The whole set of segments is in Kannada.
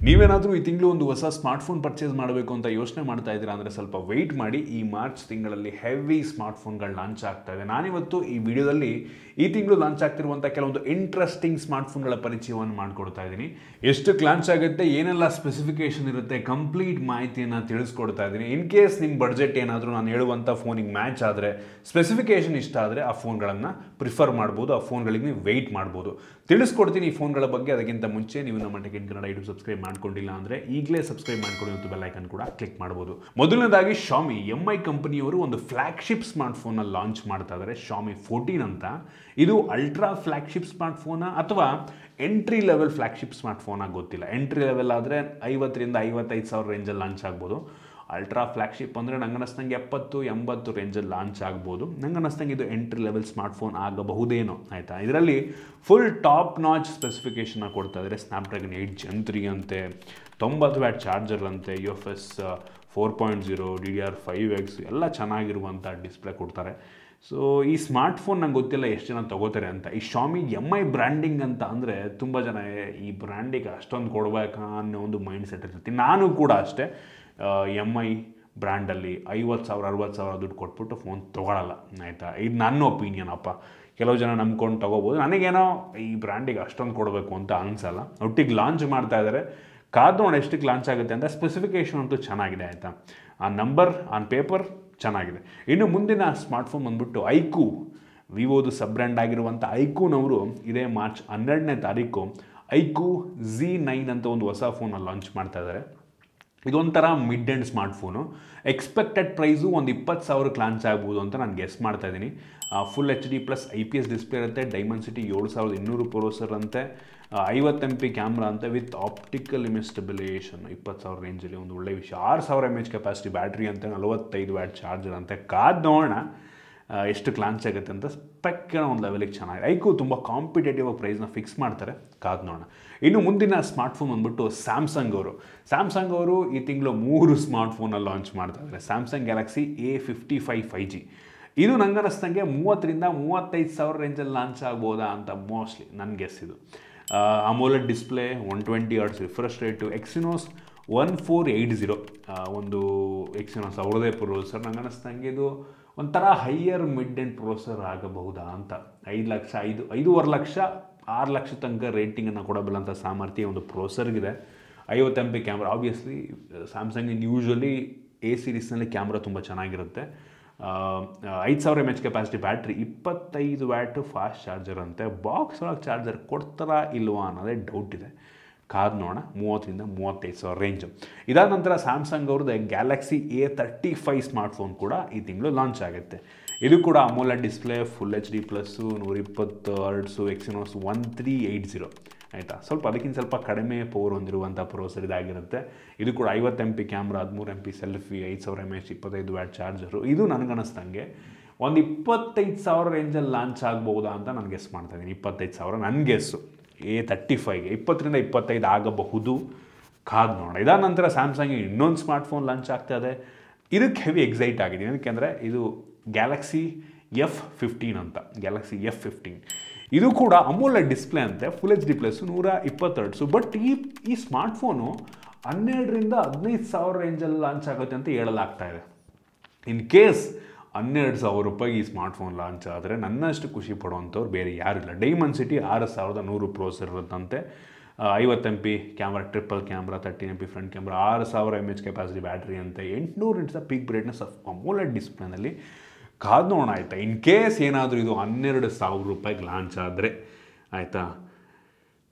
ನೀವೇನಾದರೂ ಈ ತಿಂಗಳು ಒಂದು ಹೊಸ ಸ್ಮಾರ್ಟ್ಫೋನ್ ಪರ್ಚೇಸ್ ಮಾಡಬೇಕು ಅಂತ ಯೋಚನೆ ಮಾಡ್ತಾ ಇದ್ದೀರಾ ಅಂದರೆ ಸ್ವಲ್ಪ ವೆಯ್ಟ್ ಮಾಡಿ. ಈ ಮಾರ್ಚ್ ತಿಂಗಳಲ್ಲಿ ಹೆವಿ ಸ್ಮಾರ್ಟ್ಫೋನ್ಗಳು ಲಾಂಚ್ ಆಗ್ತಾ ಇದೆ. ನಾನಿವತ್ತು ಈ ವಿಡಿಯೋದಲ್ಲಿ ಈ ತಿಂಗಳು ಲಾಂಚ್ ಆಗ್ತಿರುವಂಥ ಕೆಲವೊಂದು ಇಂಟ್ರೆಸ್ಟಿಂಗ್ ಸ್ಮಾರ್ಟ್ಫೋನ್ಗಳ ಪರಿಚಯವನ್ನು ಮಾಡಿಕೊಡ್ತಾ ಇದ್ದೀನಿ. ಎಷ್ಟಕ್ಕೆ ಲಾಂಚ್ ಆಗುತ್ತೆ, ಏನೆಲ್ಲ ಸ್ಪೆಸಿಫಿಕೇಷನ್ ಇರುತ್ತೆ, ಕಂಪ್ಲೀಟ್ ಮಾಹಿತಿಯನ್ನು ತಿಳಿಸ್ಕೊಡ್ತಾ ಇದ್ದೀನಿ. ಇನ್ ಕೇಸ್ ನಿಮ್ಮ ಬಡ್ಜೆಟ್ ಏನಾದರೂ ನಾನು ಹೇಳುವಂಥ ಫೋನಿಗೆ ಮ್ಯಾಚ್ ಆದರೆ, ಸ್ಪೆಸಿಫಿಕೇಷನ್ ಇಷ್ಟ ಆದರೆ ಆ ಫೋನ್ಗಳನ್ನು ಪ್ರಿಫರ್ ಮಾಡ್ಬೋದು, ಆ ಫೋನ್ಗಳಿಗೆ ನೀವು ವೆಯ್ಟ್ ಮಾಡ್ಬೋದು. ತಿಳಿಸ್ಕೊಡ್ತೀನಿ ಈ ಫೋನ್ಗಳ ಬಗ್ಗೆ. ಅದಕ್ಕಿಂತ ಮುಂಚೆ ನೀವು ನಮ್ಮ tech in Kannada YouTube subscribe ಮಾಡ್ಕೊಂಡಿಲ್ಲ ಅಂದರೆ ಈಗಲೇ ಸಬ್ಸ್ಕ್ರೈಬ್ ಮಾಡ್ಕೊಳ್ಳಿ ಮತ್ತು ಬೆಲ್ ಐಕನ್ ಕೂಡ ಕ್ಲಿಕ್ ಮಾಡ್ಬೋದು. ಮೊದಲನೇದಾಗಿ ಶಾಮಿ MI ಕಂಪನಿಯವರು ಒಂದು ಫ್ಲಾಗ್ಶಿಪ್ ಸ್ಮಾರ್ಟ್ಫೋನ್ನ ಲಾಂಚ್ ಮಾಡ್ತಾ ಇದ್ದಾರೆ, ಶಾಮಿ 14 ಅಂತ. ಇದು ಅಲ್ಟ್ರಾ ಫ್ಲಾಗ್ಶಿಪ್ ಸ್ಮಾರ್ಟ್ಫೋನ ಅಥವಾ ಎಂಟ್ರಿ ಲೆವೆಲ್ ಫ್ಲಾಗ್ಶಿಪ್ ಸ್ಮಾರ್ಟ್ಫೋನ್ ಆಗಿ ಗೊತ್ತಿಲ್ಲ. ಎಂಟ್ರಿ ಲೆವೆಲ್ ಆದರೆ 50,000 ರಿಂದ 55,000 ರೇಂಜಲ್ಲಿ ಲಾಂಚ್ ಆಗ್ಬೋದು. ಅಲ್ಟ್ರಾ ಫ್ಲಾಗ್ಶಿಪ್ ಅಂದರೆ ನಂಗೆ ಅನ್ನಿಸ್ತಂಗೆ 70-80 ರೇಂಜಲ್ಲಿ ಲಾಂಚ್ ಆಗ್ಬೋದು. ನಂಗೆ ಅನ್ನಿಸ್ತಂಗೆ ಇದು ಎಂಟ್ರಿ ಲೆವೆಲ್ ಸ್ಮಾರ್ಟ್ಫೋನ್ ಆಗಬಹುದೇನೋ, ಆಯಿತಾ. ಇದರಲ್ಲಿ ಫುಲ್ ಟಾಪ್ ನಾಚ್ ಸ್ಪೆಸಿಫಿಕೇಷನ್ನ ಕೊಡ್ತಾ ಇದ್ದಾರೆ. ಸ್ನ್ಯಾಪ್ಡ್ರ್ಯಾಗನ್ 8 Gen 3 ಅಂತೆ, 90 ವ್ಯಾಟ್ ಚಾರ್ಜರ್ ಅಂತೆ, UFS 4.0, DDR5X ಎಲ್ಲ ಚೆನ್ನಾಗಿರುವಂಥ ಡಿಸ್ಪ್ಲೇ ಕೊಡ್ತಾರೆ. ಸೊ ಈ ಸ್ಮಾರ್ಟ್ಫೋನ್ ನಂಗೆ ಗೊತ್ತಿಲ್ಲ ಎಷ್ಟು ಜನ ತೊಗೋತಾರೆ ಅಂತ. ಈ ಶಾಮಿ MI ಬ್ರ್ಯಾಂಡಿಂಗ್ ಅಂತ ಅಂದರೆ ತುಂಬ ಜನ ಈ ಬ್ರ್ಯಾಂಡಿಗೆ ಅಷ್ಟೊಂದು ಕೊಡಬೇಕಾ ಅನ್ನೋ ಒಂದು ಮೈಂಡ್ ಸೆಟ್ ಇರ್ತೀನಿ. ನಾನು ಕೂಡ ಅಷ್ಟೇ. MI ಬ್ರ್ಯಾಂಡಲ್ಲಿ 50,000 60,000 ದುಡ್ಡು ಕೊಟ್ಬಿಟ್ಟು ಫೋನ್ ತೊಗೊಳಲ್ಲ, ಆಯಿತಾ. ಇದು ನನ್ನ ಒಪಿನಿಯನ್ ಅಪ್ಪ. ಕೆಲವು ಜನ ನಂಬ್ಕೊಂಡು ತೊಗೋಬೋದು. ನನಗೇನೋ ಈ ಬ್ರ್ಯಾಂಡಿಗೆ ಅಷ್ಟೊಂದು ಕೊಡಬೇಕು ಅಂತ ಅನಿಸಲ್ಲ. ಒಟ್ಟಿಗೆ ಲಾಂಚ್ ಮಾಡ್ತಾ ಇದ್ದಾರೆ, ಕಾದು ನೋಡಿ ಎಷ್ಟಕ್ಕೆ ಲಾಂಚ್ ಆಗುತ್ತೆ ಅಂತ. ಸ್ಪೆಸಿಫಿಕೇಷನ್ ಅಂತೂ ಚೆನ್ನಾಗಿದೆ, ಆಯಿತಾ. ಆ ನಂಬರ್ ಆನ್ ಪೇಪರ್ ಚೆನ್ನಾಗಿದೆ. ಇನ್ನು ಮುಂದಿನ ಸ್ಮಾರ್ಟ್ಫೋನ್ ಬಂದ್ಬಿಟ್ಟು ಐಕ್ಯೂ, ವಿವೋದು ಸಬ್ ಬ್ರ್ಯಾಂಡ್ ಆಗಿರುವಂಥ ಐಕ್ಯೂನವರು ಇದೇ ಮಾರ್ಚ್ 12ನೇ ತಾರೀಕು ಐಕ್ಯೂ Z9 ಅಂತ ಒಂದು ಹೊಸ ಫೋನ ಲಾಂಚ್ ಮಾಡ್ತಾ ಇದ್ದಾರೆ. ಇದೊಂಥರ mid end smartphone. Expected price ಒಂದು 20,000ಕ್ಕೆ ಲಾಂಚ್ ಆಗ್ಬೋದು ಅಂತ ನಾನು ಗೆಸ್ ಮಾಡ್ತಾ ಇದ್ದೀನಿ. ಫುಲ್ HD+ IPS ಡಿಸ್ಪ್ಲೇ ಇರುತ್ತೆ, ಡೈಮೆನ್ಸಿಟಿ 7200 ಪ್ರೊಸೆಸರ್ ಅಂತೆ, 50 MP ಕ್ಯಾಮ್ರಾ ಅಂತೆ ವಿತ್ ಆಪ್ಟಿಕಲ್ ಇಮೇಜ್ ಸ್ಟೆಬಿಲೈಸೇಷನ್. 20,000 ರೇಂಜಲ್ಲಿ ಒಂದು ಒಳ್ಳೆ ವಿಷಯ. 6000 mAh ಕೆಪಾಸಿಟಿ ಬ್ಯಾಟ್ರಿ ಅಂತೆ, 45 ವ್ಯಾಟ್ ಚಾರ್ಜರ್ ಅಂತೆ. ಕಾದು ನೋಡೋಣ ಎಷ್ಟಕ್ಕೆ ಲಾಂಚ್ ಆಗುತ್ತೆ ಅಂತ. ಸ್ಪೆಕ್ಕಿನ ಒಂದು ಲೆವೆಲಿಗೆ ಚೆನ್ನಾಗಿದೆ. ಐಕ್ಯೂ ತುಂಬ ಕಾಂಪಿಟೇಟಿವ್ ಆಗಿ ಪ್ರೈಸ್ನ ಫಿಕ್ಸ್ ಮಾಡ್ತಾರೆ, ಕಾದು ನೋಡೋಣ. ಇನ್ನು ಮುಂದಿನ ಸ್ಮಾರ್ಟ್ಫೋನ್ ಬಂದ್ಬಿಟ್ಟು ಸ್ಯಾಮ್ಸಂಗ್ ಅವರು ಈ ತಿಂಗಳು 3 ಸ್ಮಾರ್ಟ್ಫೋನಲ್ಲಿ ಲಾಂಚ್ ಮಾಡ್ತಾ ಇದ್ದಾರೆ. Samsung Galaxy A55 5G. ಇದು ನಂಗೆ ಅನ್ನಿಸ್ತಂಗೆ 30,000 ರಿಂದ 35,000 ರೇಂಜಲ್ಲಿ ಲಾಂಚ್ ಆಗ್ಬೋದಾ ಅಂತ ಮೋಸ್ಟ್ಲಿ ನನ್ನ ಗೆಸ್ ಇದು. ಅಮೋಲೆಡ್ display, 120 Hz refresh rate, Exynos 1480 ಒಂದು ಎಕ್ಸಿನೋಸ್ ಅವ್ರದೇ ಪ್ರೊಸೆಸರ್. ನಂಗೆ ಅನ್ನಿಸ್ತಂಗೆ ಇದು ಒಂಥರ ಹೈಯರ್ ಮಿಡ್ ಎಂಡ್ ಪ್ರೊಸೆಸರ್ ಆಗಬಹುದಾ ಅಂತ. 5 ಲಕ್ಷ 5.5 ಲಕ್ಷ 6 ಲಕ್ಷ ತನಕ ರೇಟಿಂಗನ್ನು ಕೊಡಬಲ್ಲಂಥ ಸಾಮರ್ಥ್ಯ ಒಂದು ಪ್ರೊಸೆಸರ್ಗಿದೆ. 50 MP ಕ್ಯಾಮ್ರಾ. ಆಬ್ವಿಯಸ್ಲಿ ಸ್ಯಾಮ್ಸಂಗಿನ ಯೂಶ್ವಲಿ A ಸೀರೀಸ್ನಲ್ಲಿ ಕ್ಯಾಮ್ರಾ ತುಂಬ ಚೆನ್ನಾಗಿರುತ್ತೆ. 5000 mAh capacity battery, 25 watt fast charger ಅಂತೆ. ಬಾಕ್ಸ್ ಒಳಗೆ ಚಾರ್ಜರ್ ಕೊಡ್ತಾರಾ ಇಲ್ವಾ ಅನ್ನೋದೇ ಡೌಟ್ ಇದೆ, ಕಾದು ನೋಡೋಣ. 30,000 ರಿಂದ 35,000 ರೇಂಜು. ಇದಾದ ನಂತರ ಸ್ಯಾಮ್ಸಂಗ್ ಅವ್ರದ್ದು ಗ್ಯಾಲಕ್ಸಿ A35 ಸ್ಮಾರ್ಟ್ಫೋನ್ ಕೂಡ ಈ ತಿಂಗಳು ಲಾಂಚ್ ಆಗುತ್ತೆ. ಇದು ಕೂಡ ಅಮೋಲೆಡ್ display, full HD+, 120 Hz, Exynos 1380, ಆಯಿತಾ. ಅದಕ್ಕಿಂತ ಸ್ವಲ್ಪ ಕಡಿಮೆ ಪವರ್ ಹೊಂದಿರುವಂಥ ಪ್ರೊಸೆಸರ್ ಇದಾಗಿರುತ್ತೆ. ಇದು ಕೂಡ 50 MP camera, 13 MP selfie, 5000 mAh, 25 watt charger. ಇದು ನನಗನ್ನಿಸ್ತಂಗೆ ಒಂದು 25,000 ರೇಂಜಲ್ಲಿ ಲಾಂಚ್ ಆಗ್ಬೋದಾ ಅಂತ ನಾನು ಗೆಸ್ ಮಾಡ್ತಾ ಇದ್ದೀನಿ. 25,000 ನನ್ನ ಗೆಸ್ಸು. A35ಗೆ 20 ರಿಂದ 25 ಆಗಬಹುದು, ಕಾದು ನೋಡೋಣ. ಇದಾದ ನಂತರ ಸ್ಯಾಮ್ಸಂಗ್ ಇನ್ನೊಂದು ಸ್ಮಾರ್ಟ್ಫೋನ್ ಲಾಂಚ್ ಆಗ್ತಾ ಇದೆ. ಇದಕ್ಕೆ ಹೆವಿ ಎಕ್ಸೈಟ್ ಆಗಿದ್ದೀನಿ, ಯಾಕೆಂದರೆ ಇದು ಗ್ಯಾಲಕ್ಸಿ F15 ಅಂತ. ಗ್ಯಾಲಕ್ಸಿ F15 ಇದು ಕೂಡ ಅಮೋಲೆಡ್ ಡಿಸ್ಪ್ಲೇ ಅಂತೆ, ಫುಲ್ HD+, 120 Hz. ಬಟ್ ಈ ಸ್ಮಾರ್ಟ್ಫೋನು 12,000 ರಿಂದ 15,000 ರೇಂಜಲ್ಲಿ ಲಾಂಚ್ ಆಗುತ್ತೆ ಅಂತ ಹೇಳಲಾಗ್ತಾ ಇದೆ. ಇನ್ ಕೇಸ್ 12,000 ರೂಪಾಯಿ ಈ ಸ್ಮಾರ್ಟ್ಫೋನ್ ಲಾಂಚ್ ಆದರೆ ನನ್ನಷ್ಟು ಖುಷಿ ಪಡುವಂಥವ್ರು ಬೇರೆ ಯಾರಿಲ್ಲ. ಡೈಮೆನ್ಸಿಟಿ 6100 ಪ್ರೊಸೆಸರ್ ಇರುತ್ತಂತೆ, 50 MP camera, triple camera, 13 MP front camera, 6000 mAh capacity battery ಅಂತೆ, 800 nits peak brightness of AMOLED ಡಿಸ್ಪ್ಲೇನಲ್ಲಿ. ಕಾದು ನೋಡೋಣ, ಆಯಿತಾ. ಇನ್ ಕೇಸ್ ಏನಾದರೂ ಇದು 12,000 ರೂಪಾಯಿಗೆ ಲಾಂಚ್ ಆದರೆ, ಆಯಿತಾ,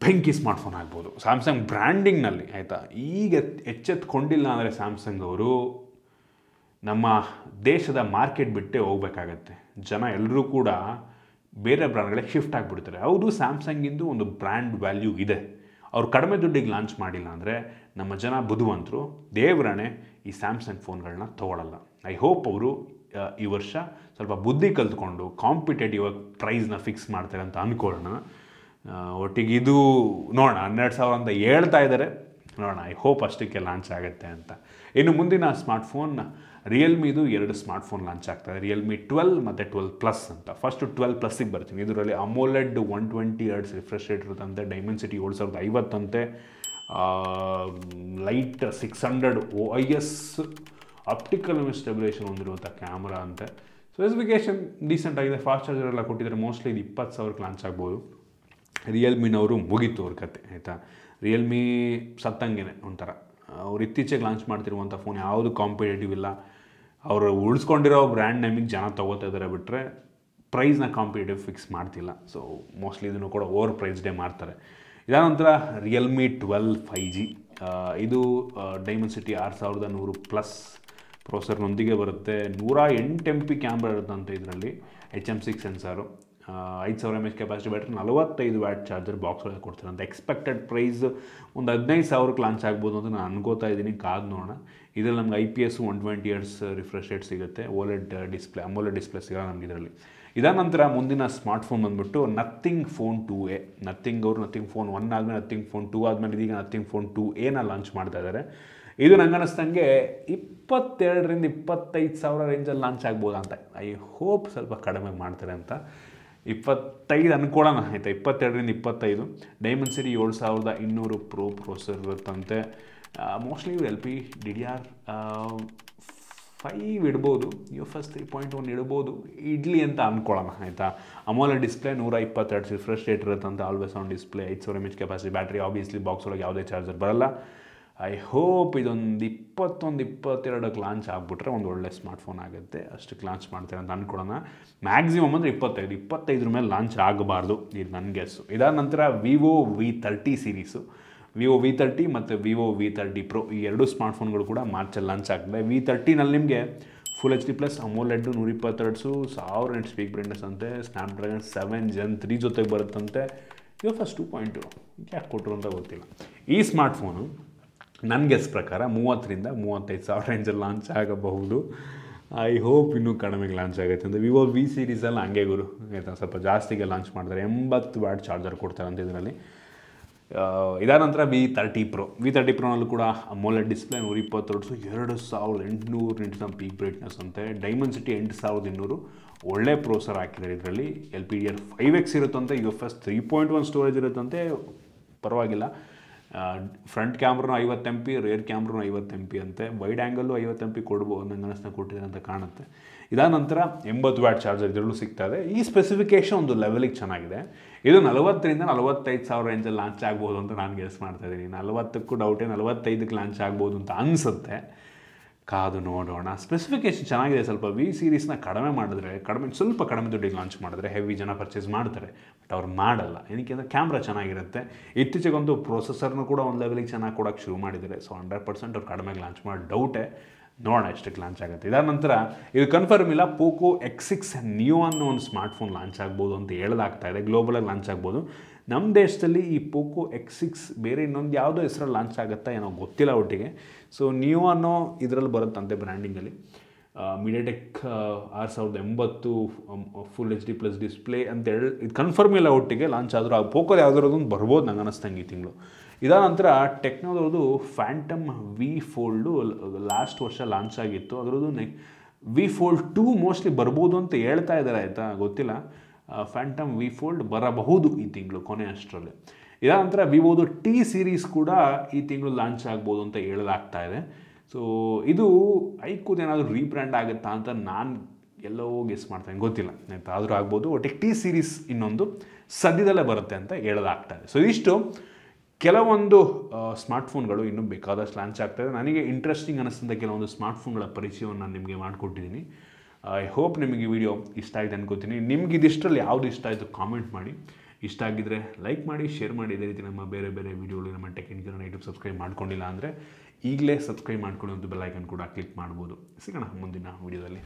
ಬೆಂಕಿ ಸ್ಮಾರ್ಟ್ಫೋನ್ ಆಗ್ಬೋದು ಸ್ಯಾಮ್ಸಂಗ್ ಬ್ರ್ಯಾಂಡಿಂಗ್ನಲ್ಲಿ, ಆಯಿತಾ. ಈಗ ಎಚ್ಚೆತ್ಕೊಂಡಿಲ್ಲ ಅಂದರೆ ಸ್ಯಾಮ್ಸಂಗ್ ಅವರು ನಮ್ಮ ದೇಶದ ಮಾರ್ಕೆಟ್ ಬಿಟ್ಟೇ ಹೋಗ್ಬೇಕಾಗತ್ತೆ. ಜನ ಎಲ್ಲರೂ ಕೂಡ ಬೇರೆ ಬ್ರ್ಯಾಂಡ್ಗಳಿಗೆ ಶಿಫ್ಟ್ ಆಗಿಬಿಡ್ತಾರೆ. ಹೌದು, ಸ್ಯಾಮ್ಸಂಗಿಂದು ಒಂದು ಬ್ರ್ಯಾಂಡ್ ವ್ಯಾಲ್ಯೂ ಇದೆ. ಅವ್ರು ಕಡಿಮೆ ದುಡ್ಡಿಗೆ ಲಾಂಚ್ ಮಾಡಿಲ್ಲ ಅಂದರೆ ನಮ್ಮ ಜನ ಬುದ್ಧಿವಂತರು, ದೇವರಾಣೆ ಈ ಸ್ಯಾಮ್ಸಂಗ್ ಫೋನ್ಗಳನ್ನ ತೊಗೊಳ್ಳಲ್ಲ. ಐ ಹೋಪ್ ಅವರು ಈ ವರ್ಷ ಸ್ವಲ್ಪ ಬುದ್ಧಿ ಕಲ್ತ್ಕೊಂಡು ಕಾಂಪಿಟೇಟಿವ್ ಆಗಿ ಪ್ರೈಸ್ನ ಫಿಕ್ಸ್ ಮಾಡ್ತಾರೆ ಅಂತ ಅಂದ್ಕೊಳ್ಳೋಣ. ಒಟ್ಟಿಗೆ ಇದು ನೋಡೋಣ, 12,000 ಅಂತ ಹೇಳ್ತಾ ಇದ್ದಾರೆ, ನೋಡೋಣ. ಐ ಹೋಪ್ ಅಷ್ಟಕ್ಕೆ ಲಾಂಚ್ ಆಗುತ್ತೆ ಅಂತ. ಇನ್ನು ಮುಂದಿನ ಸ್ಮಾರ್ಟ್ಫೋನ್ ರಿಯಲ್ಮಿದು 2 ಸ್ಮಾರ್ಟ್ಫೋನ್ ಲಾಂಚ್ ಆಗ್ತದೆ, ರಿಯಲ್ಮಿ 12 ಮತ್ತು 12+ ಅಂತ. ಫಸ್ಟು 12+ಗೆ ಬರ್ತೀನಿ. ಇದರಲ್ಲಿ ಅಮೋಲೆಡ್ 120 Hz ರಿಫ್ರೆಶ್ ರೇಟ್ ಇರುತ್ತಂತೆ, ಡೈಮೆನ್ಸಿಟಿ 7050 ಅಂತೆ, LYT 600 OIS optical image stabilisation ಹೊಂದಿರುವಂಥ ಕ್ಯಾಮ್ರಾ ಅಂತೆ. ಸ್ಪೆಸಿಫಿಕೇಷನ್ ಡೀಸೆಂಟ್ ಆಗಿದೆ, ಫಾಸ್ಟ್ ಚಾರ್ಜರ್ ಎಲ್ಲ ಕೊಟ್ಟಿದ್ದಾರೆ. ಮೋಸ್ಟ್ಲಿ ಇದು 20,000ಕ್ಕೆ ಲಾಂಚ್ ಆಗ್ಬೋದು. ರಿಯಲ್ಮಿನವರು ಮುಗೀತು ಅವ್ರ ಕತೆ, ಆಯಿತಾ. ರಿಯಲ್ಮಿ ಸತ್ತಂಗೆ ಒಂಥರ. ಅವ್ರು ಇತ್ತೀಚೆಗೆ ಲಾಂಚ್ ಮಾಡ್ತಿರುವಂಥ ಫೋನ್ ಯಾವುದು ಕಾಂಪಿಟೇಟಿವ್ ಇಲ್ಲ. ಅವರು ಉಳಿಸ್ಕೊಂಡಿರೋ ಬ್ರ್ಯಾಂಡ್ ನೇಮಿಗೆ ಜನ ತೊಗೋತಾ ಇದ್ದಾರೆ ಬಿಟ್ಟರೆ ಪ್ರೈಸ್ನ ಕಾಂಪಿಟೇಟಿವ್ ಫಿಕ್ಸ್ ಮಾಡ್ತಿಲ್ಲ. ಸೊ ಮೋಸ್ಟ್ಲಿ ಇದನ್ನು ಕೂಡ ಓವರ್ ಪ್ರೈಸ್ಡೇ ಮಾಡ್ತಾರೆ. ಇದಾದ ನಂತರ ರಿಯಲ್ಮಿ 12 5G. ಇದು ಡೈಮೆನ್ಸಿಟಿ 6100+ ಪ್ರೊಸೆಸರ್ನೊಂದಿಗೆ ಬರುತ್ತೆ. 108 MP ಕ್ಯಾಮ್ರಾ ಇರುತ್ತಂತೆ ಇದರಲ್ಲಿ. HM6 sensor, 5000 mAh capacity battery, 45 watt charger box ಒಳಗೆ ಕೊಡ್ತಾರೆ ಅಂತ. ಎಕ್ಸ್ಪೆಕ್ಟೆಡ್ ಪ್ರೈಸ್ ಒಂದು 15,000ಕ್ಕೆ ಲಾಂಚ್ ಆಗ್ಬೋದು ಅಂತ ನಾನು ಅನ್ಕೋತಾ ಇದ್ದೀನಿ. ಕಾದು ನೋಡೋಣ. ಇದರಲ್ಲಿ ನಮ್ಗೆ IPS 120 Hz ರಿಫ್ರೆಶ್ ರೇಟ್ ಸಿಗುತ್ತೆ. OLED ಡಿಸ್ಪ್ಲೇ ಸಿಗೋಲ್ಲ ನಮ್ಗೆ ಇದರಲ್ಲಿ. ಇದಾದ ನಂತರ ಮುಂದಿನ ಸ್ಮಾರ್ಟ್ಫೋನ್ ಬಂದುಬಿಟ್ಟು nothing phone 2A. Nothing phone 1 ಆದಮೇಲೆ ನಥಿಂಗ್ ಫೋನ್ 2 ಆದಮೇಲೆ ಇದೀಗ ನಥಿಂಗ್ ಫೋನ್ 2Aನ ಲಾಂಚ್ ಮಾಡ್ತಾ ಇದ್ದಾರೆ. ಇದು ನಂಗೆ ಅನ್ನಿಸ್ದಂಗೆ 22,000ರಿಂದ 25,000 ರೇಂಜಲ್ಲಿ ಲಾಂಚ್ ಆಗ್ಬೋದು ಅಂತ. ಐ ಹೋಪ್ ಸ್ವಲ್ಪ ಕಡಿಮೆ ಮಾಡ್ತಾರೆ ಅಂತ. 25 ಅಂದ್ಕೊಳ್ಳೋಣ, ಆಯಿತಾ. 22ರಿಂದ 25. ಡೈಮೆನ್ಸಿಟಿ 7200 ಪ್ರೋ ಪ್ರೊಸೆಸರ್ ಇರುತ್ತಂತೆ. ಮೋಸ್ಟ್ಲಿ ಇವರು LPDDR5 ಇಡ್ಬೋದು, UFS 3.1 ಇಡ್ಬೋದು, ಇಡ್ಲಿ ಅಂತ ಅಂದ್ಕೊಳ್ಳೋಣ, ಆಯಿತಾ. AMOLED display, 120 Hz refresh rate ಇರುತ್ತಂತೆ. Always on display, 5000 mAh capacity battery. Obviously box ಒಳಗೆ ಯಾವುದೇ ಚಾರ್ಜರ್ ಬರಲ್ಲ. ಐ ಹೋಪ್ ಇದೊಂದು 22ಕ್ಕೆ ಲಾಂಚ್ ಆಗಿಬಿಟ್ರೆ ಒಂದು ಒಳ್ಳೆ ಸ್ಮಾರ್ಟ್ಫೋನ್ ಆಗುತ್ತೆ. ಅಷ್ಟಕ್ಕೆ ಲಾಂಚ್ ಮಾಡ್ತಾರೆ ಅಂತ ಅಂದ್ಕೊಳ್ಳೋಣ. ಮ್ಯಾಕ್ಸಿಮಮ್ ಅಂದರೆ 25 ಮೇಲೆ ಲಾಂಚ್ ಆಗಬಾರ್ದು, ಇದು ನನ್ನ ಗೆಸ್ಸು. ಇದಾದ ನಂತರ Vivo V30 series. Vivo V30 ಮತ್ತು ವಿವೋ V30 Pro ಈ ಎರಡು ಸ್ಮಾರ್ಟ್ಫೋನ್ಗಳು ಕೂಡ ಮಾರ್ಚಲ್ಲಿ ಲಾಂಚ್ ಆಗ್ತದೆ. V30ನಲ್ಲಿ ನಿಮಗೆ full HD+ AMOLED 120 Hz 1000 nits peak brightness ಅಂತೆ. ಸ್ನ್ಯಾಪ್ಡ್ರ್ಯಾಗನ್ 7 Gen 3 ಜೊತೆಗೆ ಬರುತ್ತಂತೆ. UFS 2.2 ಯಾಕೆ ಕೊಟ್ಟರು ಅಂತ ಗೊತ್ತಿಲ್ಲ. ಈ ಸ್ಮಾರ್ಟ್ಫೋನು ನನ್ನ ಗೆಸ್ ಪ್ರಕಾರ 30ರಿಂದ 35,000 ರೇಂಜಲ್ಲಿ ಲಾಂಚ್ ಆಗಬಹುದು. ಐ ಹೋಪ್ ಇನ್ನೂ ಕಡಿಮೆಗೆ ಲಾಂಚ್ ಆಗುತ್ತೆ ಅಂತ. ವಿವೋ V ಸೀರೀಸಲ್ಲಿ ಹಂಗೆ ಗುರು, ಆಯಿತಾ, ಸ್ವಲ್ಪ ಜಾಸ್ತಿಗೆ ಲಾಂಚ್ ಮಾಡ್ತಾರೆ. 80 ವ್ಯಾಟ್ ಚಾರ್ಜರ್ ಕೊಡ್ತಾರೆ ಅಂತ ಇದರಲ್ಲಿ. ಇದಾದ ನಂತರ V30 Pro. V30 Proನಲ್ಲೂ ಕೂಡ AMOLED display, 120 Hz, 2800 nits peak brightness ಅಂತೆ. ಡೈಮೆನ್ಸಿಟಿ 8200. ಒಳ್ಳೆ ಪ್ರೊಸೆಸರ್ ಹಾಕಿದ್ದಾರೆ ಇದರಲ್ಲಿ. LPDDR5X ಇರುತ್ತಂತೆ. UFS 3.1 ಸ್ಟೋರೇಜ್ ಇರುತ್ತಂತೆ, ಪರವಾಗಿಲ್ಲ. ಫ್ರಂಟ್ ಕ್ಯಾಮ್ರನೂ 50 MP, ರೇರ್ ಕ್ಯಾಮ್ರನೂ 50 MP ಅಂತೆ. ವೈಡ್ ಆ್ಯಂಗಲ್ಲು 50 MP ಕೊಡ್ಬೋದು, ನಂಗೆ ಅನ್ನಿಸ್ತಾ ಕೊಟ್ಟಿದ್ದಾರೆ ಅಂತ ಕಾಣುತ್ತೆ. ಇದಾದ ನಂತರ 80 ವ್ಯಾಟ್ ಚಾರ್ಜರ್ ಇದರಲ್ಲೂ ಸಿಗ್ತದೆ. ಈ ಸ್ಪೆಸಿಫಿಕೇಷನ್ ಒಂದು ಲೆವೆಲಿಗೆ ಚೆನ್ನಾಗಿದೆ. ಇದು 40ರಿಂದ 45,000 ರೇಂಜಲ್ಲಿ ಲಾಂಚ್ ಆಗ್ಬೋದು ಅಂತ ನಾನು ಗೆಸ್ ಮಾಡ್ತಾಯಿದ್ದೀನಿ. 40ಕ್ಕೂ ಡೌಟೇ, 45ಕ್ಕೆ ಲಾಂಚ್ ಆಗ್ಬೋದು ಅಂತ ಅನಿಸುತ್ತೆ. ಕಾದು ನೋಡೋಣ. ಸ್ಪೆಸಿಫಿಕೇಷನ್ ಚೆನ್ನಾಗಿದೆ. ಸ್ವಲ್ಪ V ಸೀರೀಸ್ನ ಸ್ವಲ್ಪ ಕಡಿಮೆ ದುಡ್ಡಿಗೆ ಲಾಂಚ್ ಮಾಡಿದ್ರೆ ಹೆವಿ ಜನ ಪರ್ಚೇಸ್ ಮಾಡ್ತಾರೆ. ಬಟ್ ಅವ್ರು ಮಾಡಲ್ಲ. ಏನಕ್ಕೆ ಅಂದರೆ ಕ್ಯಾಮ್ರಾ ಚೆನ್ನಾಗಿರುತ್ತೆ. ಇತ್ತೀಚೆಗೊಂದು ಪ್ರೊಸೆಸರ್ನು ಕೂಡ ಒಂದು ಲೆವೆಲಿಗೆ ಚೆನ್ನಾಗಿ ಕೊಡೋಕ್ಕೆ ಶುರು ಮಾಡಿದ್ದಾರೆ. ಸೊ 100% ಅವ್ರು ಕಡಿಮೆಗೆ ಲಾಂಚ್ ಮಾಡಿ ಡೌಟೇ. ನೋಡೋಣ ಎಷ್ಟಕ್ಕೆ ಲಾಂಚ್ ಆಗುತ್ತೆ. ಇದಾದ ನಂತರ ಇದು ಕನ್ಫರ್ಮ್ ಇಲ್ಲ, POCO X6 Neo ಅನ್ನೋ ಒಂದು ಸ್ಮಾರ್ಟ್ಫೋನ್ ಲಾಂಚ್ ಆಗ್ಬೋದು ಅಂತ ಹೇಳಲಾಗ್ತಾ ಇದೆ. ಗ್ಲೋಬಲಾಗಿ ಲಾಂಚ್ ಆಗ್ಬೋದು. ನಮ್ಮ ದೇಶದಲ್ಲಿ ಈ POCO X6 ಬೇರೆ ಇನ್ನೊಂದು ಯಾವುದೋ ಹೆಸರಲ್ಲಿ ಲಾಂಚ್ ಆಗುತ್ತಾ ಏನೋ ಗೊತ್ತಿಲ್ಲ ಒಟ್ಟಿಗೆ. ಸೊ Neo ಅನ್ನೋ ಇದರಲ್ಲಿ ಬರುತ್ತಂತೆ ಬ್ರ್ಯಾಂಡಿಂಗಲ್ಲಿ. MediaTek 6080 ಫುಲ್ HD+ ಡಿಸ್ಪ್ಲೇ ಅಂತೇಳಿ ಇದು ಕನ್ಫರ್ಮ್ ಇಲ್ಲ ಒಟ್ಟಿಗೆ. ಲಾಂಚ್ ಆದರೂ ಆ ಪೋಕೋದು ಯಾವುದಾದ್ರೊಂದು ಬರ್ಬೋದು ನಂಗೆ ಅನ್ನಿಸ್ತಂಗೆ ಈ ತಿಂಗಳು. ಇದಾದ ನಂತರ ಟೆಕ್ನೋದವ್ರದ್ದು ಫ್ಯಾಂಟಮ್ V Fold ಲಾಸ್ಟ್ ವರ್ಷ ಲಾಂಚ್ ಆಗಿತ್ತು. ಅದರದ್ದು V Fold 2 ಮೋಸ್ಟ್ಲಿ ಬರ್ಬೋದು ಅಂತ ಹೇಳ್ತಾ ಇದ್ದಾರೆ, ಆಯಿತಾ, ಗೊತ್ತಿಲ್ಲ. ಫ್ಯಾಂಟಮ್ V Fold ಬರಬಹುದು ಈ ತಿಂಗಳು ಕೊನೆ ಅಷ್ಟರಲ್ಲಿ. ಇದಾದ ನಂತರ ವಿವೋದು T ಸೀರೀಸ್ ಕೂಡ ಈ ತಿಂಗಳು ಲಾಂಚ್ ಆಗ್ಬೋದು ಅಂತ ಹೇಳಲಾಗ್ತಾ ಇದೆ. ಸೊ ಇದು ಐಕೂದು ಏನಾದರೂ ರೀಬ್ರ್ಯಾಂಡ್ ಆಗುತ್ತಾ ಅಂತ ನಾನು ಎಲ್ಲೋ ಗೆಸ್ ಮಾಡ್ತೇನೆ, ಗೊತ್ತಿಲ್ಲ, ಆಯಿತಾ. ಆದರೂ ಆಗ್ಬೋದು. ಒಟ್ಟಿಗೆ T ಸೀರೀಸ್ ಇನ್ನೊಂದು ಸದ್ಯದಲ್ಲೇ ಬರುತ್ತೆ ಅಂತ ಹೇಳಲಾಗ್ತಾ ಇದೆ. ಸೊ ಇಷ್ಟು ಕೆಲವೊಂದು ಸ್ಮಾರ್ಟ್ಫೋನ್ಗಳು ಇನ್ನೂ ಬೇಕಾದಷ್ಟು ಲಾಂಚ್ ಆಗ್ತಾಯಿದೆ. ನನಗೆ ಇಂಟ್ರೆಸ್ಟಿಂಗ್ ಅನ್ನಿಸ್ತಂಥ ಕೆಲವೊಂದು ಸ್ಮಾರ್ಟ್ಫೋನ್ಗಳ ಪರಿಚಯವನ್ನು ನಾನು ನಿಮಗೆ ಮಾಡಿಕೊಟ್ಟಿದ್ದೀನಿ. ಐ ಹೋಪ್ ನಿಮಗೆ ಈ ವಿಡಿಯೋ ಇಷ್ಟ ಆಗಿದೆ ಅನ್ಕೋತೀನಿ. ನಿಮ್ಗೆ ಇದಿಷ್ಟರಲ್ಲಿ ಯಾವುದು ಇಷ್ಟ ಆಯಿತು ಕಾಮೆಂಟ್ ಮಾಡಿ. ಇಷ್ಟ ಆಗಿದ್ದರೆ ಲೈಕ್ ಮಾಡಿ, ಶೇರ್ ಮಾಡಿ. ಇದೇ ರೀತಿ ನಮ್ಮ ಬೇರೆ ವಿಡಿಯೋಗಳು ನಮ್ಮ tech in Kannada YouTube subscribe ಮಾಡ್ಕೊಂಡಿಲ್ಲ ಅಂದರೆ ಈಗಲೇ ಸಬ್ಸ್ಕ್ರೈಬ್ ಮಾಡ್ಕೊಳ್ಳಿ, ಒಂದು ಬೆಲ್ ಐಕನ್ ಕೂಡ ಕ್ಲಿಕ್ ಮಾಡ್ಬೋದು. ಸಿಗೋಣ ಮುಂದಿನ ವಿಡಿಯೋದಲ್ಲಿ.